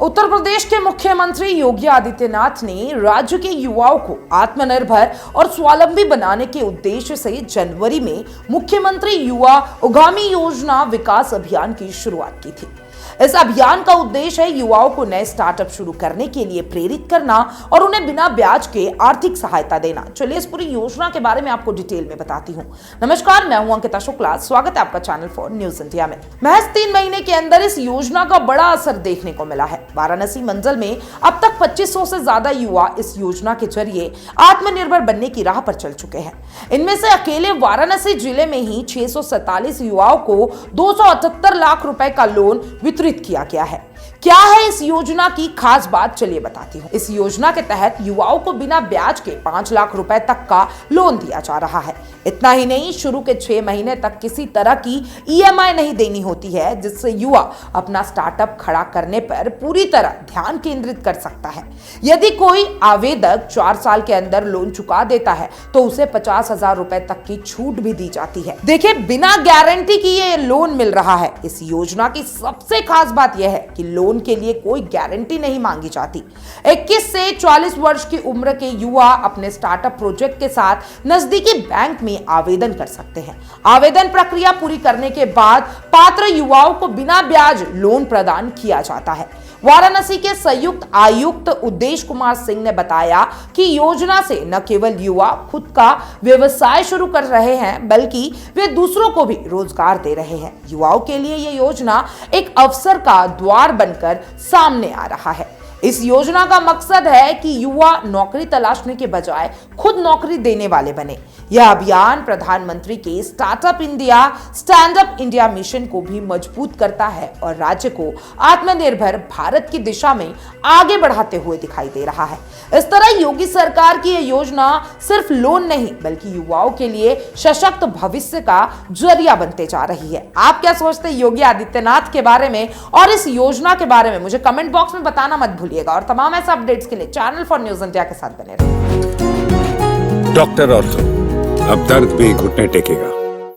उत्तर प्रदेश के मुख्यमंत्री योगी आदित्यनाथ ने राज्य के युवाओं को आत्मनिर्भर और स्वावलंबी बनाने के उद्देश्य से जनवरी में मुख्यमंत्री युवा उद्यमी योजना विकास अभियान की शुरुआत की थी। इस अभियान का उद्देश्य है युवाओं को नए स्टार्टअप शुरू करने के लिए प्रेरित करना और उन्हें बिना ब्याज के आर्थिक सहायता देना। चलिए इस पूरी योजना के बारे में आपको डिटेल में बताती हूँ। नमस्कार, मैं हूं अंकिता शुक्ला, स्वागत है आपका चैनल फॉर न्यूज इंडिया में। महज 3 महीने के अंदर इस योजना का बड़ा असर देखने को मिला है। वाराणसी मंडल में अब तक 2500 से ज्यादा युवा इस योजना के जरिए आत्मनिर्भर बनने की राह पर चल चुके हैं। इनमें से अकेले वाराणसी जिले में ही 647 युवाओं को 278 लाख रुपए का लोन वितरित किया गया है। क्या है इस योजना की खास बात, चलिए बताती हूँ। इस योजना के तहत युवाओं को बिना ब्याज के 5 लाख रुपए तक का लोन दिया जा रहा है। इतना ही नहीं, शुरू के 6 महीने तक किसी तरह की ईएमआई नहीं देनी होती है, जिससे युवा अपना स्टार्टअप खड़ा करने पर पूरी तरह ध्यान केंद्रित कर सकता है। यदि कोई आवेदक 4 साल के अंदर लोन चुका देता है तो उसे 50,000 रुपए तक की छूट भी दी जाती है। देखिए, बिना गारंटी की ये लोन मिल रहा है। इस योजना की सबसे खास बात यह है कि लोन के लिए कोई गारंटी नहीं मांगी जाती। 21 से 40 वर्ष की उम्र के युवा अपने स्टार्टअप प्रोजेक्ट के साथ नजदीकी बैंक में आवेदन कर सकते हैं। आवेदन प्रक्रिया पूरी करने के बाद पात्र युवाओं को बिना ब्याज लोन प्रदान किया जाता है। वाराणसी के संयुक्त आयुक्त उद्देश कुमार सिंह ने बताया कि योजना से न केवल युवा खुद का व्यवसाय शुरू कर रहे हैं, बल्कि वे दूसरों को भी रोजगार दे रहे हैं। युवाओं के लिए यह योजना एक अवसर का द्वार बनकर सामने आ रहा है। इस योजना का मकसद है कि युवा नौकरी तलाशने के बजाय खुद नौकरी देने वाले बने। यह अभियान प्रधानमंत्री के startup India, stand up India mission को भी मजबूत करता है और राज्य को आत्मनिर्भर भारत की दिशा में आगे बढ़ाते हुए दिखाई दे रहा है। इस तरह योगी सरकार की यह योजना सिर्फ लोन नहीं, बल्कि युवाओं के लिए सशक्त भविष्य का जरिया बनते जा रही है। आप क्या सोचते हैं योगी आदित्यनाथ के बारे में और इस योजना के बारे में? मुझे कमेंट बॉक्स में बताना मत भूलिएगा और तमाम ऐसे अपडेट्स के लिए चैनल फॉर न्यूज इंडिया के साथ बने रहिए। डॉक्टर ऑर्थो, अब दर्द भी घुटने टेकेगा।